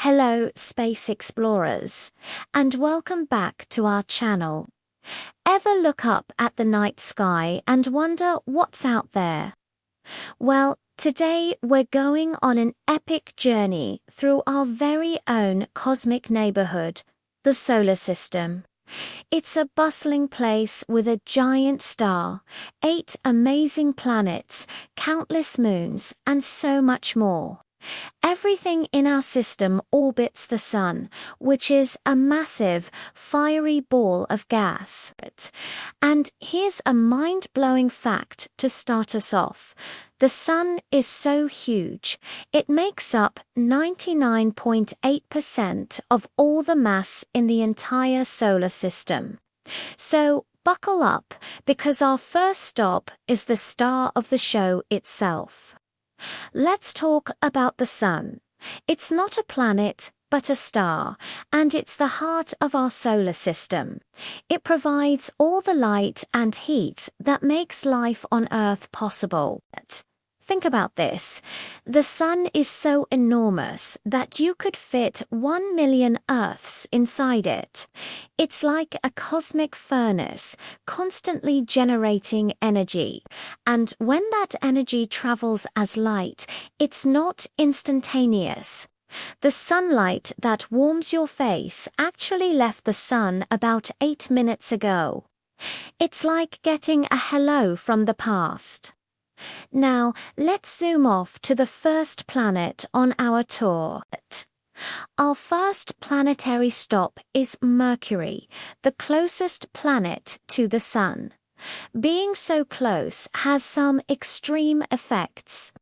Hello, space explorers, and welcome back to our channel. Ever look up at the night sky and wonder what's out there? Well, today we're going on an epic journey through our very own cosmic neighborhood, the solar system. It's a bustling place with a giant star, 8 amazing planets, countless moons, and so much more. Everything in our system orbits the Sun, which is a massive, fiery ball of gas. And here's a mind-blowing fact to start us off. The Sun is so huge, it makes up 99.8% of all the mass in the entire solar system. So buckle up, because our first stop is the star of the show itself. Let's talk about the Sun. It's not a planet, but a star, and it's the heart of our solar system. It provides all the light and heat that makes life on Earth possible. Think about this. The Sun is so enormous that you could fit 1 million Earths inside it. It's like a cosmic furnace, constantly generating energy. And when that energy travels as light, it's not instantaneous. The sunlight that warms your face actually left the Sun about 8 minutes ago. It's like getting a hello from the past. Now, let's zoom off to the first planet on our tour. Our first planetary stop is Mercury, the closest planet to the Sun. Being so close has some extreme effects.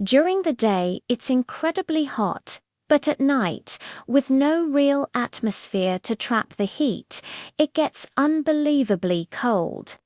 During the day, it's incredibly hot, but at night, with no real atmosphere to trap the heat, it gets unbelievably cold.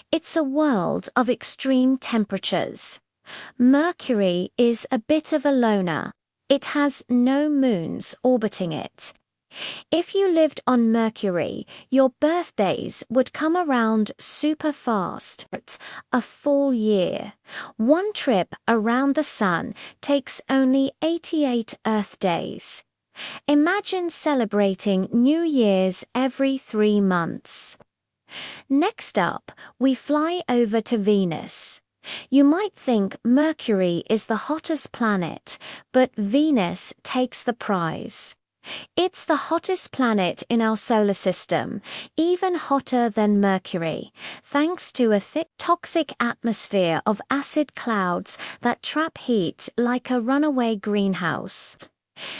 It's a world of extreme temperatures. Mercury is a bit of a loner. It has no moons orbiting it. If you lived on Mercury, your birthdays would come around super fast, a full year. One trip around the Sun takes only 88 Earth days. Imagine celebrating New Year's every 3 months. Next up, we fly over to Venus. You might think Mercury is the hottest planet, but Venus takes the prize. It's the hottest planet in our solar system, even hotter than Mercury, thanks to a thick, toxic atmosphere of acid clouds that trap heat like a runaway greenhouse.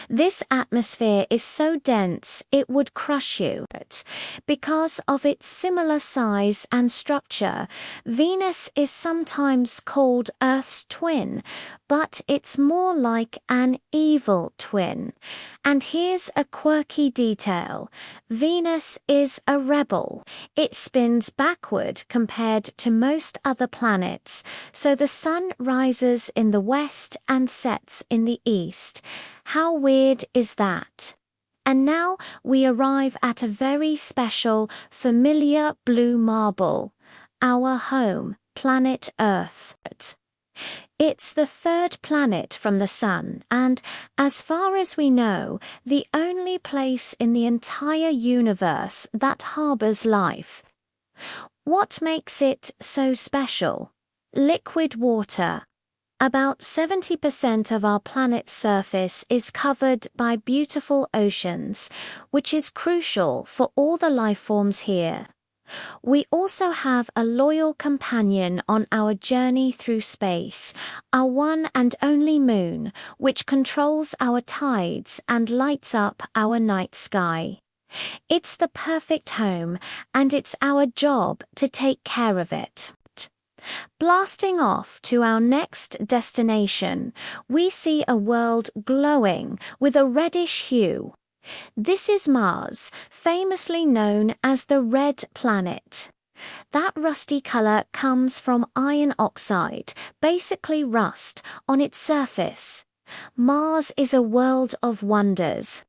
This atmosphere is so dense it would crush you. Because of its similar size and structure, Venus is sometimes called Earth's twin, but it's more like an evil twin. And here's a quirky detail. Venus is a rebel. It spins backward compared to most other planets, so the Sun rises in the west and sets in the east. How weird is that? And now we arrive at a very special, familiar blue marble, our home, planet Earth. It's the third planet from the Sun, and, as far as we know, the only place in the entire universe that harbors life. What makes it so special? Liquid water. About 70% of our planet's surface is covered by beautiful oceans, which is crucial for all the life forms here. We also have a loyal companion on our journey through space, our one and only moon, which controls our tides and lights up our night sky. It's the perfect home, and it's our job to take care of it. Blasting off to our next destination, we see a world glowing with a reddish hue. This is Mars, famously known as the Red Planet. That rusty color comes from iron oxide, basically rust, on its surface. Mars is a world of wonders.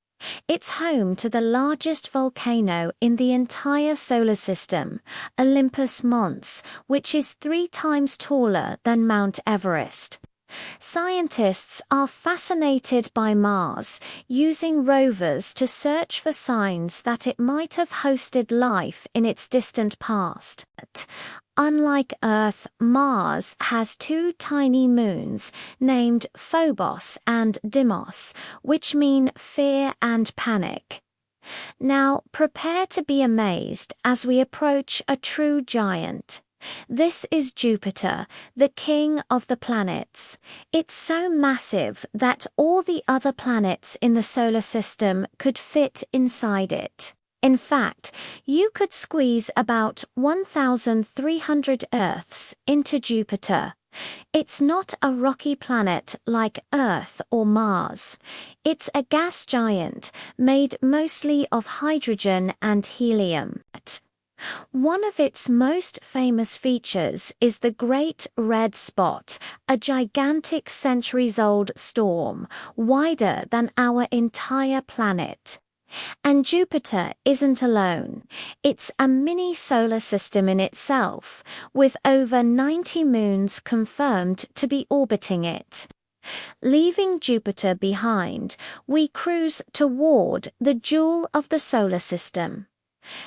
It's home to the largest volcano in the entire solar system, Olympus Mons, which is 3 times taller than Mount Everest. Scientists are fascinated by Mars, using rovers to search for signs that it might have hosted life in its distant past. Unlike Earth, Mars has two tiny moons named Phobos and Deimos, which mean fear and panic. Now, prepare to be amazed as we approach a true giant. This is Jupiter, the king of the planets. It's so massive that all the other planets in the solar system could fit inside it. In fact, you could squeeze about 1,300 Earths into Jupiter. It's not a rocky planet like Earth or Mars. It's a gas giant made mostly of hydrogen and helium. One of its most famous features is the Great Red Spot, a gigantic centuries-old storm, wider than our entire planet. And Jupiter isn't alone. It's a mini solar system in itself, with over 90 moons confirmed to be orbiting it. Leaving Jupiter behind, we cruise toward the jewel of the solar system.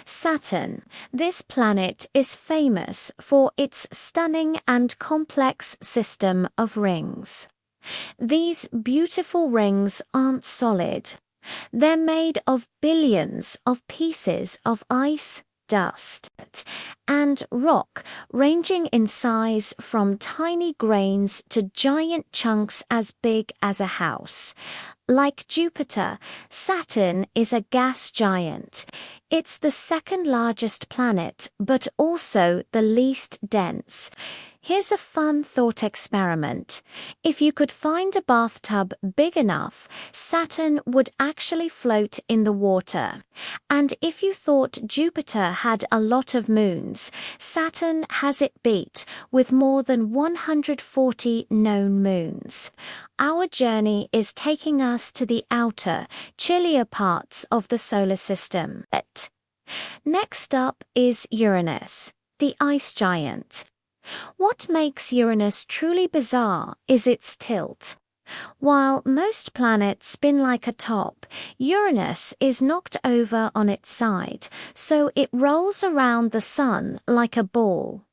Saturn. This planet is famous for its stunning and complex system of rings. These beautiful rings aren't solid. They're made of billions of pieces of ice, dust, and rock, ranging in size from tiny grains to giant chunks as big as a house. Like Jupiter, Saturn is a gas giant. It's the second largest planet, but also the least dense. Here's a fun thought experiment. If you could find a bathtub big enough, Saturn would actually float in the water. And if you thought Jupiter had a lot of moons, Saturn has it beat with more than 140 known moons. Our journey is taking us to the outer, chillier parts of the solar system. Next up is Uranus, the ice giant. What makes Uranus truly bizarre is its tilt. While most planets spin like a top, Uranus is knocked over on its side, so it rolls around the Sun like a ball.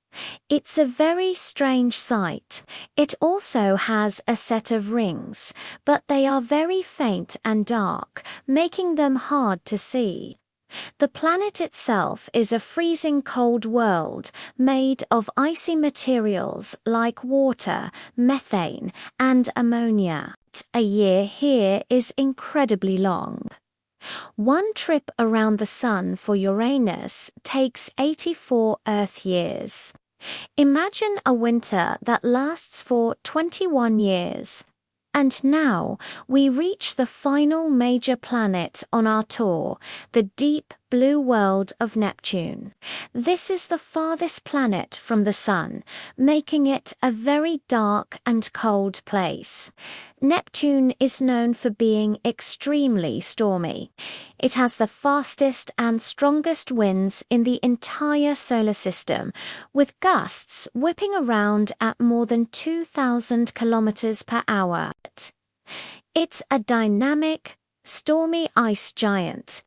It's a very strange sight. It also has a set of rings, but they are very faint and dark, making them hard to see. The planet itself is a freezing cold world made of icy materials like water, methane, and ammonia. A year here is incredibly long. One trip around the Sun for Uranus takes 84 Earth years. Imagine a winter that lasts for 21 years. And now we reach the final major planet on our tour, the deep blue world of Neptune. This is the farthest planet from the Sun, making it a very dark and cold place. Neptune is known for being extremely stormy. It has the fastest and strongest winds in the entire solar system, with gusts whipping around at more than 2,000 kilometers per hour. It's a dynamic, stormy ice giant.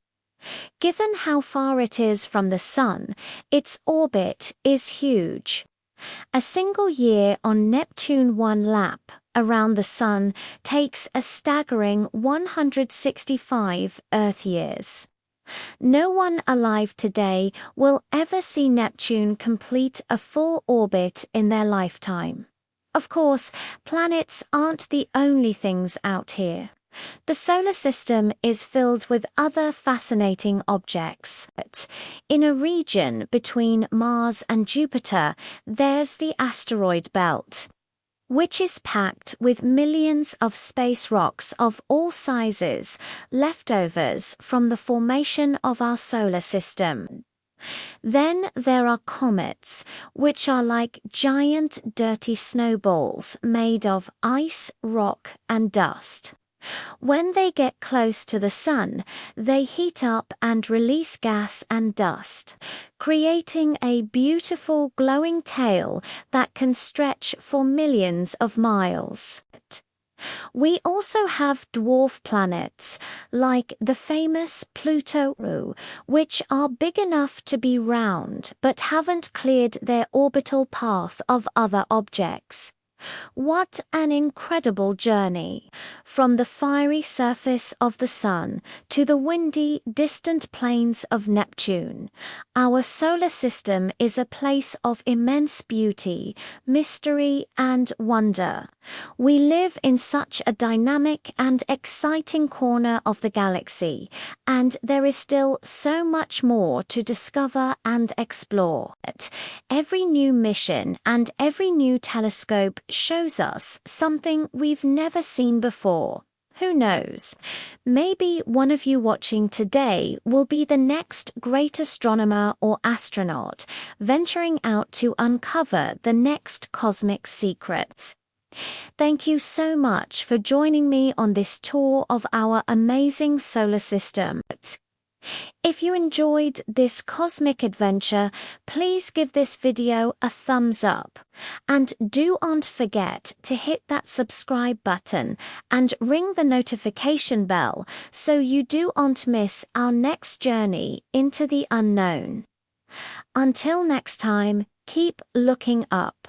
Given how far it is from the Sun, its orbit is huge. A single year on Neptune, one lap around the Sun, takes a staggering 165 Earth years. No one alive today will ever see Neptune complete a full orbit in their lifetime. Of course, planets aren't the only things out here. The solar system is filled with other fascinating objects. In a region between Mars and Jupiter, there's the asteroid belt, which is packed with millions of space rocks of all sizes, leftovers from the formation of our solar system. Then there are comets, which are like giant dirty snowballs made of ice, rock, and dust. When they get close to the sun, they heat up and release gas and dust, creating a beautiful glowing tail that can stretch for millions of miles. We also have dwarf planets, like the famous Pluto, which are big enough to be round but haven't cleared their orbital path of other objects. What an incredible journey! From the fiery surface of the Sun to the windy, distant plains of Neptune, our solar system is a place of immense beauty, mystery, and wonder. We live in such a dynamic and exciting corner of the galaxy, and there is still so much more to discover and explore. Every new mission and every new telescope shows us something we've never seen before. Who knows? Maybe one of you watching today will be the next great astronomer or astronaut venturing out to uncover the next cosmic secret. Thank you so much for joining me on this tour of our amazing solar system. If you enjoyed this cosmic adventure, please give this video a thumbs up. And don't forget to hit that subscribe button and ring the notification bell so you don't miss our next journey into the unknown. Until next time, keep looking up.